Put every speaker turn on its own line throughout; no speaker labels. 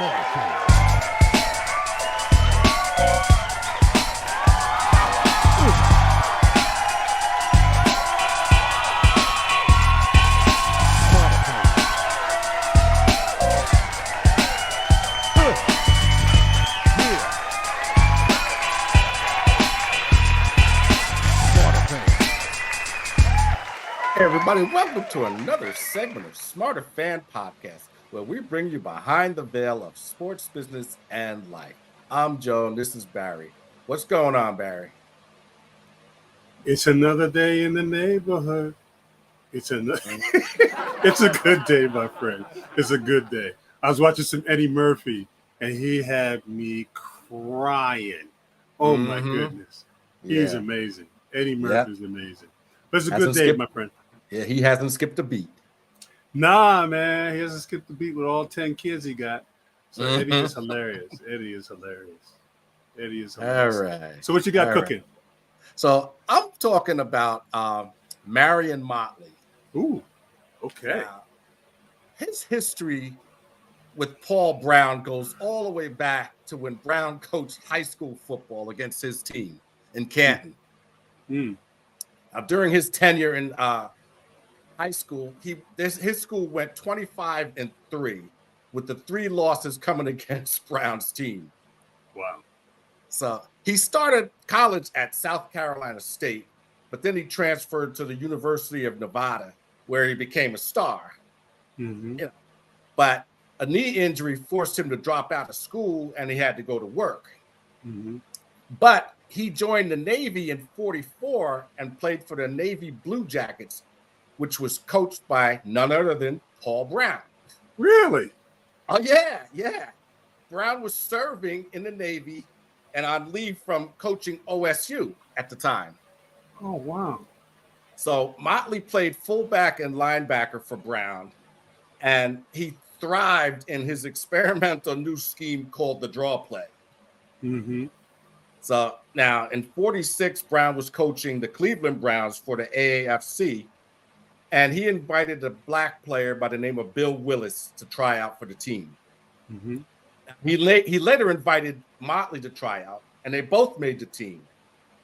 Smarterfan.
Hey everybody, welcome to another segment of Smarterfan podcast, where we bring you behind the veil of sports, business, and life. I'm Joe, and this is Barry. What's going on, Barry?
It's another day in the neighborhood. It's a good day, my friend. It's a good day. I was watching some Eddie Murphy, and he had me crying. Oh my goodness, he's amazing. Eddie Murphy's amazing. But it's a good day, my friend.
Yeah, he hasn't skipped a beat.
Nah, man, he hasn't skipped a beat with all 10 kids he got. So Eddie is hilarious. Eddie is hilarious.
All right.
So what you got cooking?
Right. So I'm talking about Marion Motley.
Ooh, okay.
His history with Paul Brown goes all the way back to when Brown coached high school football against his team in Canton. During his tenure in high school, his school went 25-3, with the 3 losses coming against Brown's team.
Wow.
So he started college at South Carolina State, but then he transferred to the University of Nevada, where he became a star. But a knee injury forced him to drop out of school, and he had to go to work. But he joined the Navy in '44 and played for the Navy Blue Jackets, which was coached by none other than Paul Brown.
Really?
Oh, yeah. Brown was serving in the Navy and on leave from coaching OSU at the time.
Oh, wow.
So Motley played fullback and linebacker for Brown, and he thrived in his experimental new scheme called the draw play. So now in '46, Brown was coaching the Cleveland Browns for the AAFC, and he invited a black player by the name of Bill Willis to try out for the team. He later invited Motley to try out, and they both made the team.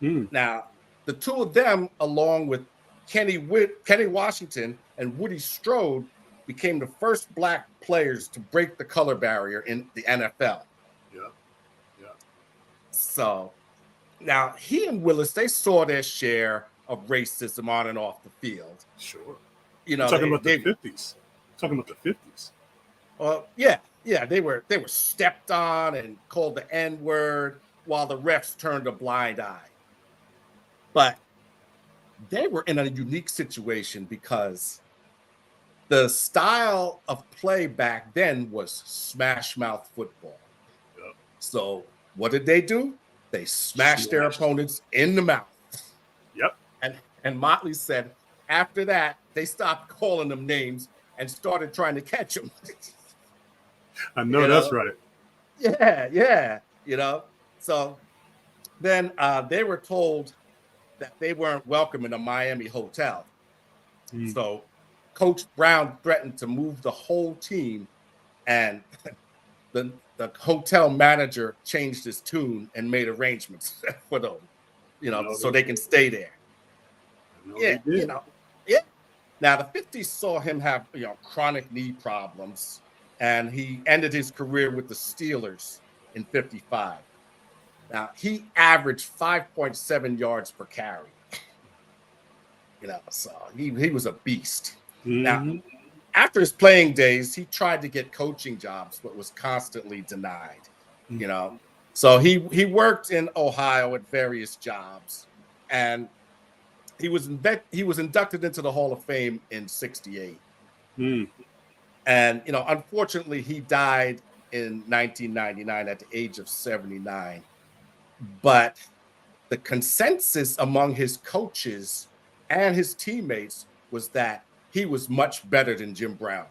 Now, the two of them, along with Kenny Washington and Woody Strode, became the first black players to break the color barrier in the NFL. So now he and Willis, they saw their share of racism on and off the field.
Sure.
You know,
talking about the 50s. Talking about the 50s.
Well, yeah, they were stepped on and called the N-word while the refs turned a blind eye. But they were in a unique situation because the style of play back then was smash mouth football. So what did they do? They smashed their opponents in the mouth. And Motley said after that, they stopped calling them names and started trying to catch them.
I know that's right.
Yeah. So then they were told that they weren't welcome in a Miami hotel. So Coach Brown threatened to move the whole team, and the hotel manager changed his tune and made arrangements for them, so they can stay there. Now the 50s saw him have chronic knee problems, and he ended his career with the Steelers in '55. Now he averaged 5.7 yards per carry. So he was a beast. Now, after his playing days, he tried to get coaching jobs, but was constantly denied. So he worked in Ohio at various jobs, and he was inducted into the Hall of Fame in '68. And unfortunately, he died in 1999 at the age of 79. But the consensus among his coaches and his teammates was that he was much better than Jim Brown.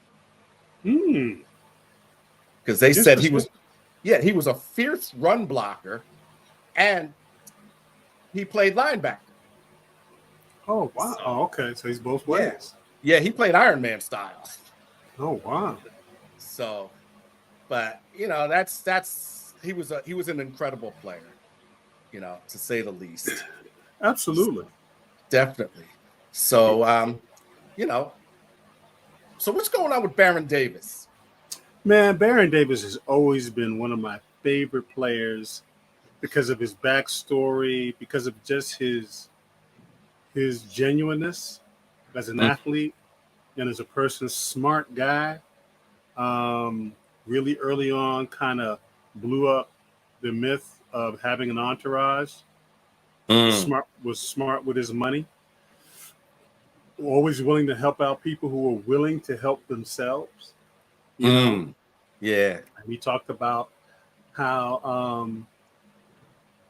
Because they said he was a fierce run blocker, and he played linebacker.
Oh, wow. Oh, okay. So he's both ways.
Yeah, he played Iron Man style.
Oh, wow.
So But that's he was an incredible player, to say the least.
Absolutely.
Definitely. So so what's going on with Baron Davis?
Man, Baron Davis has always been one of my favorite players because of his backstory, because of just his genuineness as an athlete and as a person, smart guy. Really early on, kind of blew up the myth of having an entourage. Was smart with his money. Always willing to help out people who were willing to help themselves. You know,
Yeah.
and he talked about how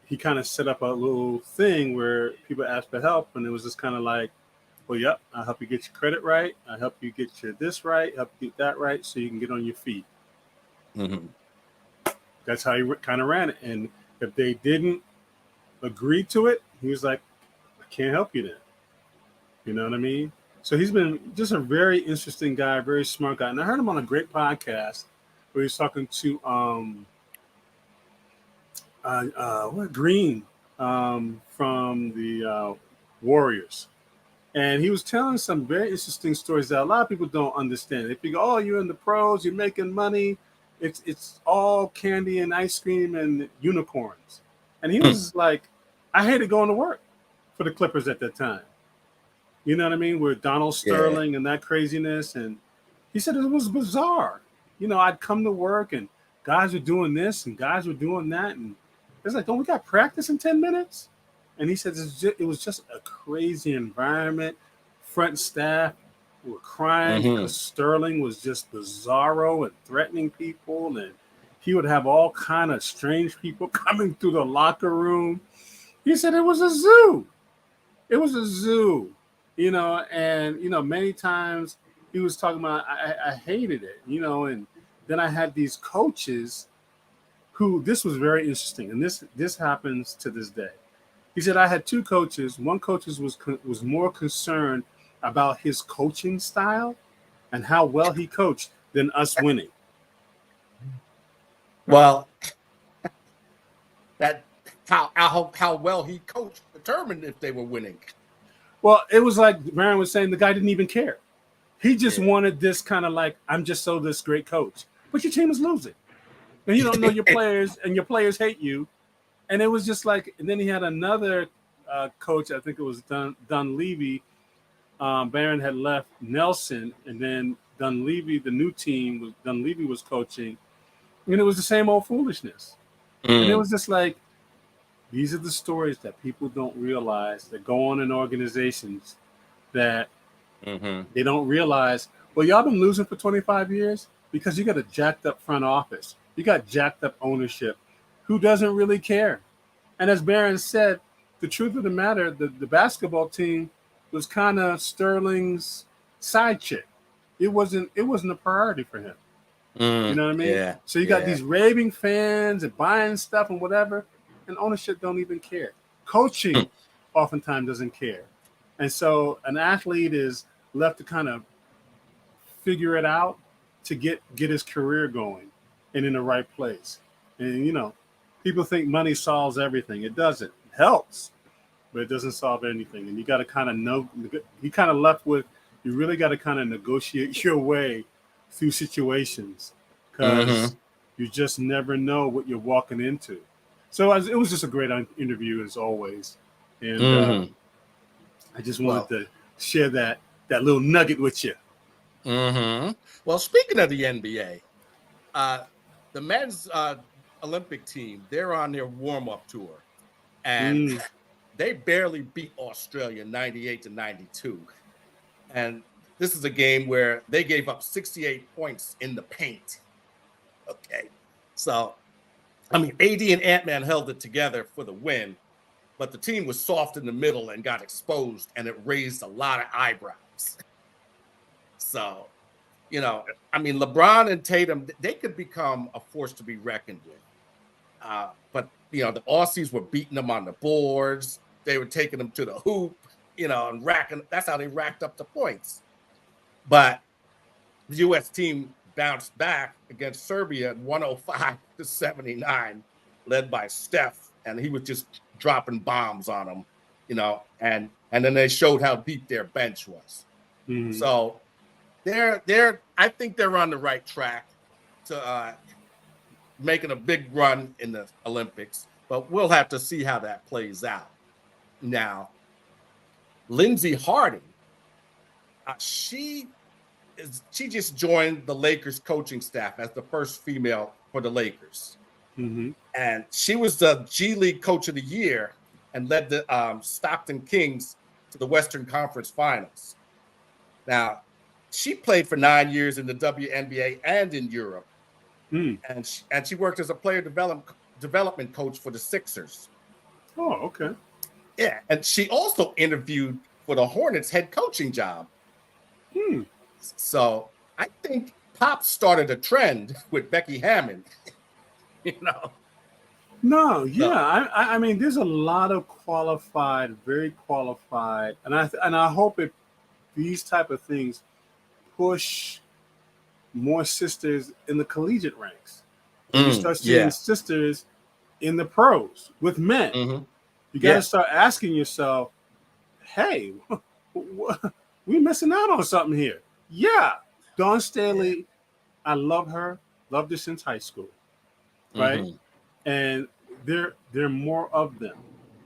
he kind of set up a little thing where people asked for help, and it was just kind of like, well, yep, I'll help you get your credit right. I'll help you get your this right, help you get that right, so you can get on your feet. That's how he kind of ran it. And if they didn't agree to it, he was like, I can't help you then. You know what I mean? So he's been just a very interesting guy, very smart guy. And I heard him on a great podcast where he was talking to Green from the Warriors. And he was telling some very interesting stories that a lot of people don't understand. They think, oh, you're in the pros, you're making money. It's all candy and ice cream and unicorns. And he was like, I hated going to work for the Clippers at that time. You know what I mean? With Donald Sterling and that craziness. And he said it was bizarre. I'd come to work and guys were doing this and guys were doing that. And it's like, don't we got practice in 10 minutes? And he said it was just a crazy environment. Front staff were crying because Sterling was just bizarro and threatening people. And he would have all kind of strange people coming through the locker room. He said it was a zoo. It was a zoo, and, many times he was talking about, I hated it, and then I had these coaches who, this was very interesting. And this happens to this day. He said, I had two coaches. One coach was more concerned about his coaching style and how well he coached than us winning.
Well, that how well he coached determined if they were winning.
Well, it was like Marion was saying, the guy didn't even care. He just wanted this kind of like, I'm just this great coach. But your team is losing. And you don't know your players, and your players hate you. And it was just like, and then he had another coach, I think it was Dunleavy. Barron had left Nelson, and then Dunleavy, the new team, Dunleavy was coaching. And it was the same old foolishness. And it was just like, these are the stories that people don't realize that go on in organizations that they don't realize. Well, y'all been losing for 25 years because you got a jacked up front office. You got jacked up ownership who doesn't really care. And as Barron said, the truth of the matter, the basketball team was kind of Sterling's side chick. It wasn't a priority for him. You know what I mean?
Yeah.
So you got these raving fans and buying stuff and whatever, and ownership don't even care. Coaching oftentimes doesn't care. And so an athlete is left to kind of figure it out to get his career going and in the right place. And, people think money solves everything. It doesn't. It helps, but it doesn't solve anything. And you got to kind of know, you kind of left with, you really got to kind of negotiate your way through situations because you just never know what you're walking into. So it was just a great interview as always. And I just wanted to share that little nugget with you.
Well, speaking of the NBA, the men's Olympic team, they're on their warm-up tour. And they barely beat Australia 98-92. And this is a game where they gave up 68 points in the paint. Okay. So, I mean, AD and Ant-Man held it together for the win, but the team was soft in the middle and got exposed, and it raised a lot of eyebrows. So, I mean, LeBron and Tatum, they could become a force to be reckoned with. But, the Aussies were beating them on the boards. They were taking them to the hoop, and racking. That's how they racked up the points. But the U.S. team bounced back against Serbia at 105-79, led by Steph, and he was just dropping bombs on them, and then they showed how deep their bench was.
Mm-hmm.
So I think they're on the right track to making a big run in the Olympics, but we'll have to see how that plays out. Now, Lindsay Harding, she just joined the Lakers coaching staff as the first female for the Lakers.
Mm-hmm.
And she was the G League Coach of the Year and led the Stockton Kings to the Western Conference Finals. Now, she played for 9 years in the WNBA and in Europe. And she worked as a player development coach for the Sixers.
Oh, okay.
Yeah, and she also interviewed for the Hornets head coaching job. So I think Pop started a trend with Becky Hammond.
No, yeah. I mean, there's a lot of qualified, very qualified, and I hope these type of things push more sisters in the collegiate ranks. You start seeing sisters in the pros with men. You got to start asking yourself, hey, we missing out on something here. Yeah, Dawn Staley, I love her. Loved her since high school, right? And there are more of them.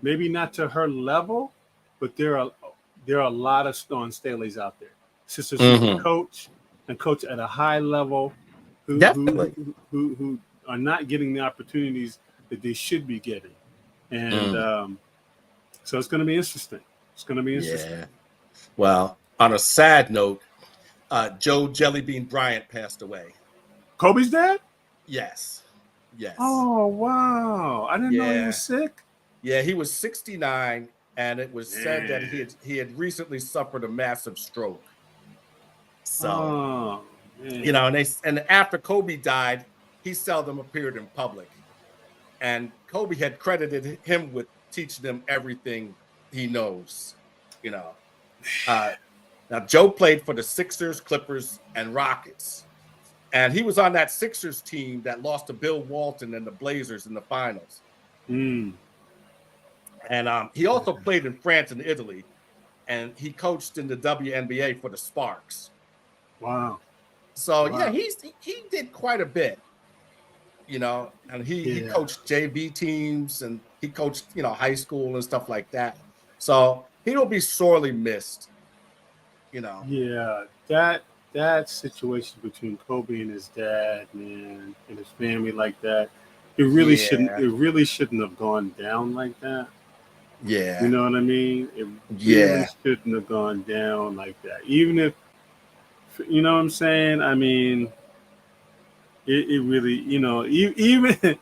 Maybe not to her level, but there are a lot of Dawn Staleys out there. Sisters who coach at a high level, who are not getting the opportunities that they should be getting, and so it's going to be interesting. It's going to be interesting.
Yeah. Well, on a sad note, Joe Jellybean Bryant passed away.
Kobe's dad?
Yes.
Oh, wow. I didn't know he was sick.
Yeah, he was 69, and it was said that he had recently suffered a massive stroke. So, and after Kobe died, he seldom appeared in public. And Kobe had credited him with teaching him everything he knows, Now, Joe played for the Sixers, Clippers, and Rockets. And he was on that Sixers team that lost to Bill Walton and the Blazers in the finals. And he also played in France and Italy. And he coached in the WNBA for the Sparks.
Wow.
So, he did quite a bit, and he coached JV teams and he coached, high school and stuff like that. So he'll be sorely missed,
Yeah, that situation between Kobe and his dad, man, and his family like that, it really shouldn't have gone down like that.
Yeah.
You know what I mean? It really shouldn't have gone down like that. Even if, you know what I'm saying? I mean, it really, even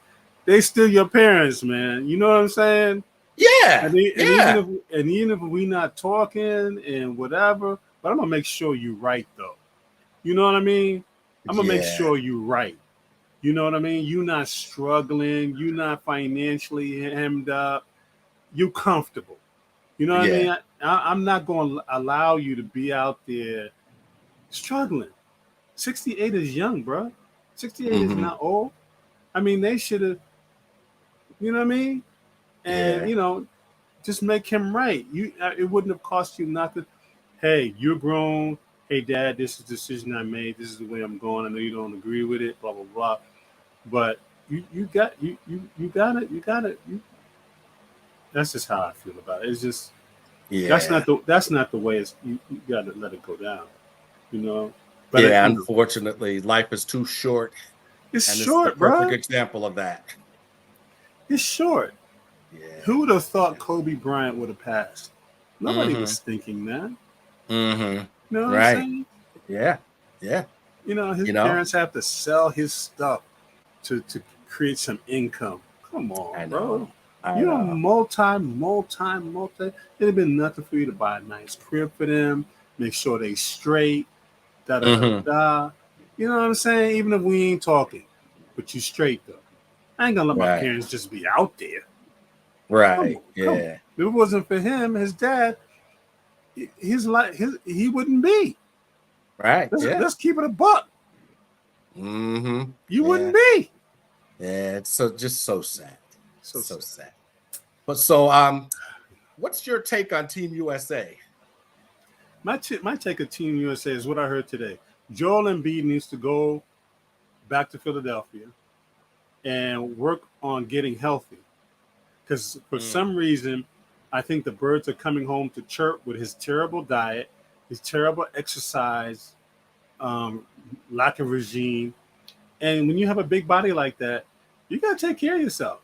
they still your parents, man. You know what I'm saying?
Yeah.
And even if we not talking and whatever, but I'm gonna make sure you right though. You know what I mean? I'm gonna make sure you right. You know what I mean? You not struggling. You not financially hemmed up. You comfortable. You know what I mean? I'm not going to allow you to be out there struggling. 68 is young, bro. 68 is not old. I mean, they should have, you know what I mean? And, just make him right. It wouldn't have cost you nothing. Hey, you're grown. Hey, Dad, this is the decision I made. This is the way I'm going. I know you don't agree with it, blah, blah, blah. But you got it. That's just how I feel about it. It's just that's not the way you got to let it go down, But
unfortunately, life is too short.
It's short,
it's the perfect example of that.
It's short. Yeah. Who would have thought Kobe Bryant would have passed? Nobody was thinking that. You know what I'm saying?
Yeah.
His parents have to sell his stuff to create some income. Come on, bro. Multi. It'd have been nothing for you to buy a nice crib for them, make sure they straight, da. You know what I'm saying? Even if we ain't talking, but you straight though. I ain't gonna let my parents just be out there.
Right.
Come on. If it wasn't for him, his dad, his life, he wouldn't be.
Right.
Let's keep it a buck.
Mm-hmm.
You wouldn't be.
Yeah, it's just so sad. So sad. But what's your take on Team USA?
My take of Team USA is what I heard today. Joel Embiid needs to go back to Philadelphia and work on getting healthy. Because for some reason, I think the birds are coming home to chirp with his terrible diet, his terrible exercise, lack of regime. And when you have a big body like that, you got to take care of yourself.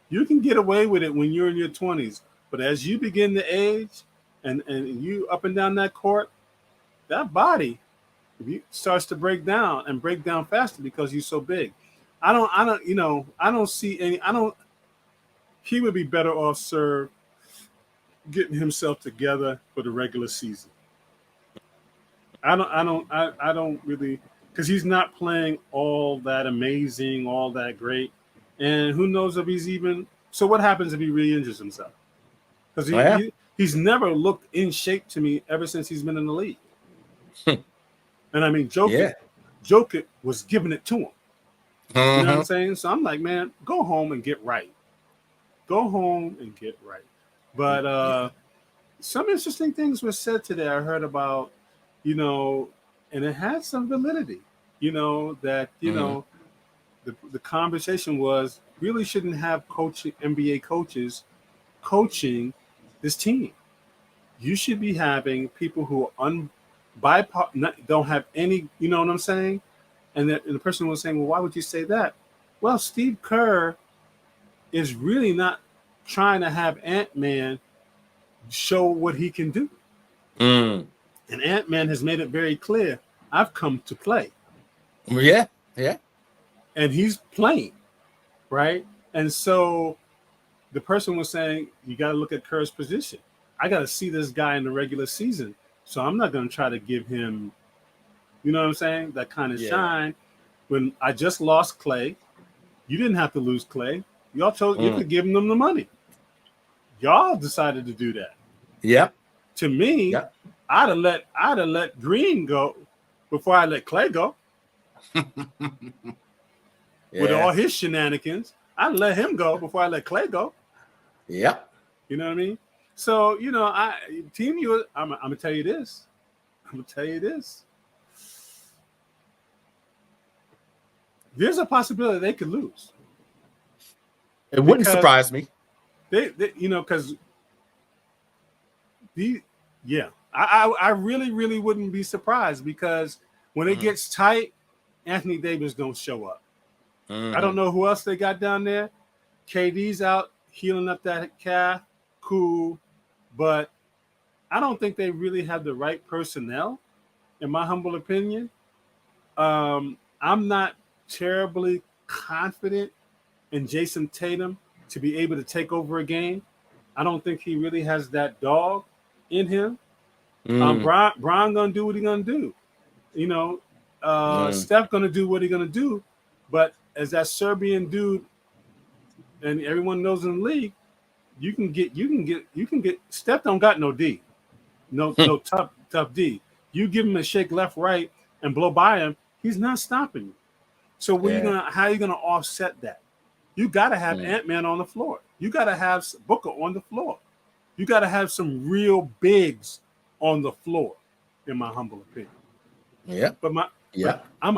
You can get away with it when you're in your 20s. But as you begin to age and you up and down that court, that body starts to break down and break down faster because you're so big. I don't see any, he would be better off served getting himself together for the regular season. I don't really, because he's not playing all that amazing, all that great. And who knows if he's even, so what happens if he re-injures himself? Because he's never looked in shape to me ever since he's been in the league. And I mean, Jokic was giving it to him. You know what I'm saying? So I'm like, man, go home and get right. Go home and get right. But some interesting things were said today. I heard about, and it had some validity, that, the conversation was really shouldn't have NBA coaches coaching this team. You should be having people who are don't have any, you know what I'm saying? And the person was saying, well, why would you say that? Well, Steve Kerr is really not trying to have Ant-Man show what he can do. And Ant-Man has made it very clear, I've come to play.
Yeah.
And he's playing, right? And so the person was saying, you got to look at Kerr's position. I got to see this guy in the regular season. So I'm not going to try to give him, you know what I'm saying, that kind of shine. When I just lost Clay, you didn't have to lose Clay. Y'all chose, you could give them the money. Y'all decided to do that.
Yep.
To me, I'd have let Green go before I let Clay go. With all his shenanigans, I'd let him go before I let Clay go.
Yep.
You know what I mean? So, Team U, I'm gonna tell you this. There's a possibility they could lose.
It wouldn't surprise me.
They because I really, really wouldn't be surprised because when it gets tight, Anthony Davis don't show up. I don't know who else they got down there. KD's out healing up that calf. Cool. But I don't think they really have the right personnel, in my humble opinion. I'm not terribly confident in Jason Tatum to be able to take over a game. I don't think he really has that dog in him. Bron gonna do what he gonna do. Steph gonna do what he gonna do. But as that Serbian dude, and everyone knows in the league, you can get Steph don't got no D. No tough D. You give him a shake left, right, and blow by him, he's not stopping you. So how are you gonna offset that? You gotta have Ant-Man on the floor. You gotta have Booker on the floor. You gotta have some real bigs on the floor, in my humble opinion.
Yeah.
But I'm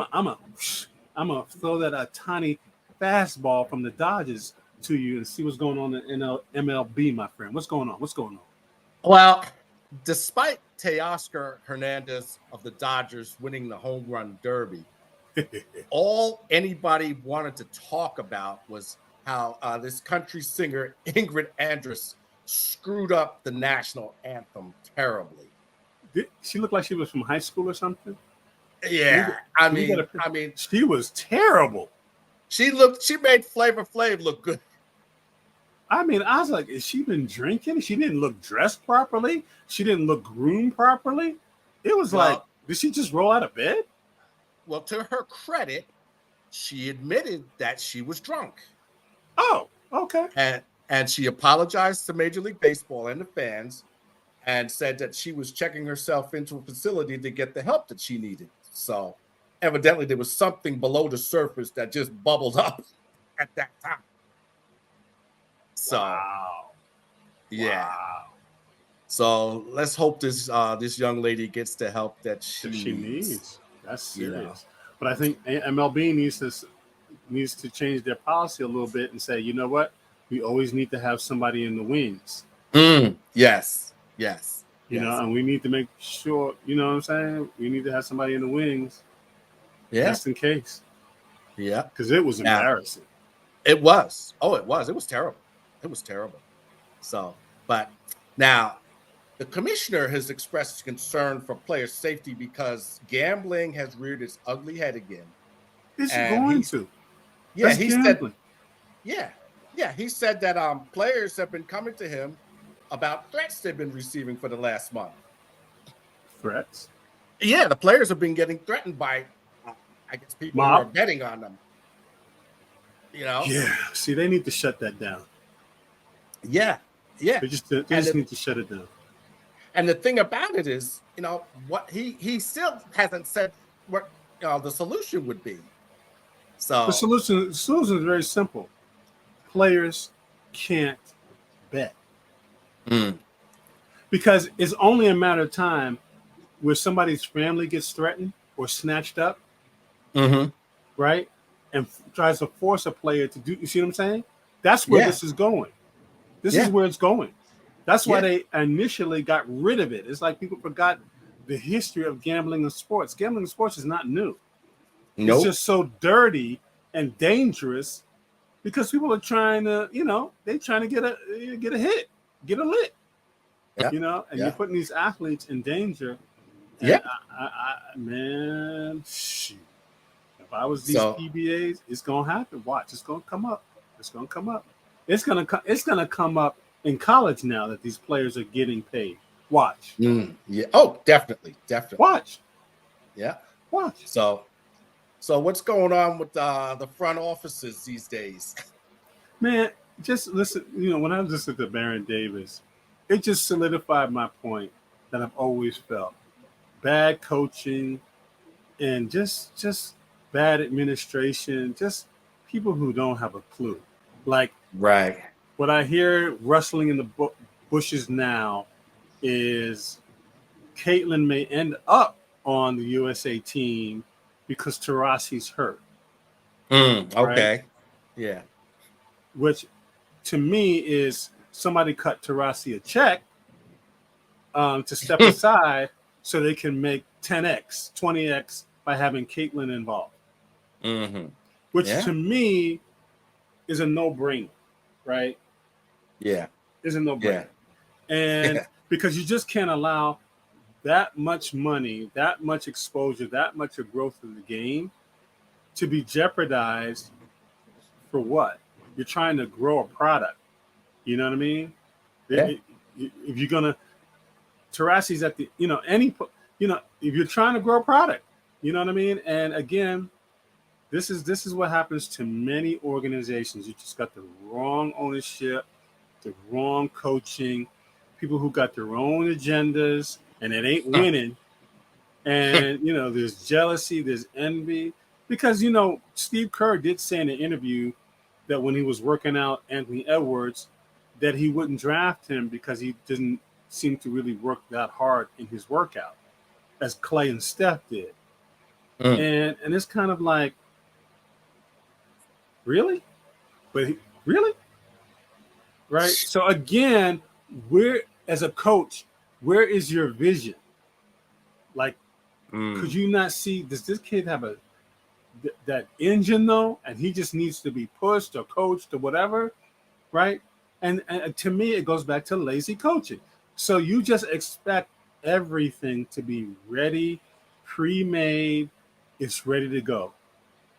gonna throw that a tiny fastball from the Dodgers to you and see what's going on in MLB, my friend. What's going on?
Well, despite Teoscar Hernandez of the Dodgers winning the home run derby, all anybody wanted to talk about was how this country singer Ingrid Andress screwed up the national anthem terribly.
Did she look like she was from high school or something?
Yeah, I mean,
she was terrible.
She made Flavor Flav look good.
I mean, I was like, has she been drinking? She didn't look dressed properly. She didn't look groomed properly. It was like, did she just roll out of bed?
Well, to her credit, she admitted that she was drunk.
Oh, okay.
And she apologized to Major League Baseball and the fans and said that she was checking herself into a facility to get the help that she needed. So, evidently there was something below the surface that just bubbled up at that time. So,
Wow.
yeah.
Wow.
So let's hope this young lady gets the help that she
needs. That's
you
serious.
know.
But I think MLB needs to change their policy a little bit and say, you know what, we always need to have somebody in the wings.
Yes.
You know, and we need to make sure, you know what I'm saying? We need to have somebody in the wings, just in case.
Yeah,
because it was embarrassing.
It was. Oh, it was. It was terrible. It was terrible. So, but now the commissioner has expressed concern for player safety because gambling has reared its ugly head again.
It's
And
going to.
Yeah,
That's gambling.
He said that players have been coming to him about threats they've been receiving for the last month.
Threats?
Yeah, the players have been getting threatened by, I guess, people who are betting on them. You know?
Yeah. See, they need to shut that down.
Yeah.
They just need to shut it down.
And the thing about it is, you know, what he still hasn't said what the solution would be. So
the solution is very simple. Players can't bet. Because it's only a matter of time where somebody's family gets threatened or snatched up, right? And tries to force a player to do, you see what I'm saying? That's where this is going. This is where it's going. That's why they initially got rid of it. It's like people forgot the history of gambling in sports. Gambling in sports is not new. It's just so dirty and dangerous because people are trying to, you know, they're trying to get a hit, get a lick. You know, and you're putting these athletes in danger. And man, shoot. If I was these PBAs, it's gonna happen. Watch, it's gonna come up. It's gonna come up. It's gonna come up in college now that these players are getting paid. Watch.
Yeah. Oh, definitely.
Watch.
Yeah.
Watch.
So what's going on with the front offices these days?
Man, just listen. You know, when I listened to Baron Davis, it just solidified my point that I've always felt: bad coaching and just bad administration. Just people who don't have a clue. Like what I hear rustling in the bushes now is Caitlin may end up on the USA team because Taurasi's hurt.
Okay.
Right?
Yeah.
Which to me is somebody cut Taurasi a check to step aside so they can make 10x, 20x by having Caitlin involved. Which to me is a no-brainer, right?
Yeah.
Is a no-brainer. And because you just can't allow that much money, that much exposure, that much of growth of the game to be jeopardized for what? You're trying to grow a product. You know what I mean?
Yeah.
If you're gonna, Taurasi's at the, if you're trying to grow a product, you know what I mean? And again, this is what happens to many organizations. You just got the wrong ownership, the wrong coaching, people who got their own agendas, and it ain't winning. And there's jealousy, there's envy, because Steve Kerr did say in an interview that when he was working out Anthony Edwards, that he wouldn't draft him because he didn't seem to really work that hard in his workout, as Clay and Steph did. And it's kind of like, really? But really? Right? So again, as a coach, where is your vision? Like, could you not see, does this kid have that engine though? And he just needs to be pushed or coached or whatever, right? And to me, it goes back to lazy coaching. So you just expect everything to be ready, pre-made, it's ready to go.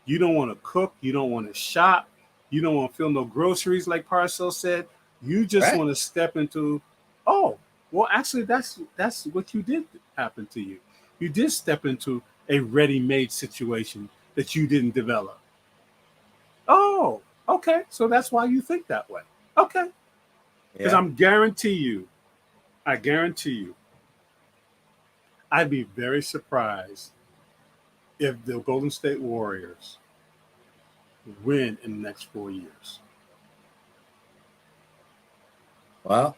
You don't want to cook, you don't want to shop, you don't want to fill no groceries like Parcel said. You just want to step into, actually that's what you did happen to you. You did step into a ready-made situation that you didn't develop. Oh, okay. So that's why you think that way. Okay. Because I guarantee you, I'd be very surprised if the Golden State Warriors win in the next 4 years?
Well,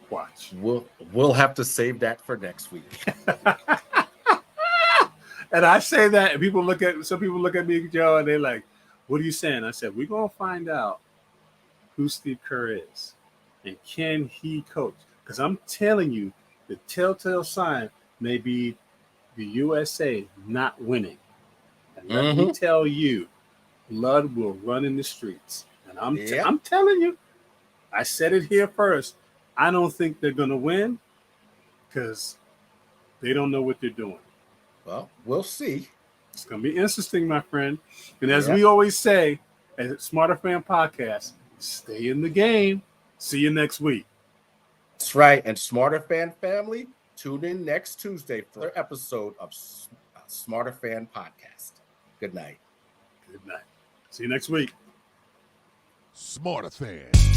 Watch.
We'll have to save that for next week.
And I say that, and some people look at me, Joe, and they're like, "What are you saying?" I said, "We're gonna find out who Steve Kerr is, and can he coach?" Because I'm telling you, the telltale sign may be the USA not winning. And let me tell you, blood will run in the streets. And I'm telling you, I said it here first. I don't think they're gonna win because they don't know what they're doing.
Well, we'll see.
It's going to be interesting, my friend. And as we always say at Smarterfan Podcast, stay in the game. See you next week.
That's right. And Smarterfan family, tune in next Tuesday for another episode of Smarterfan Podcast. Good night.
Good night. See you next week.
Smarterfan.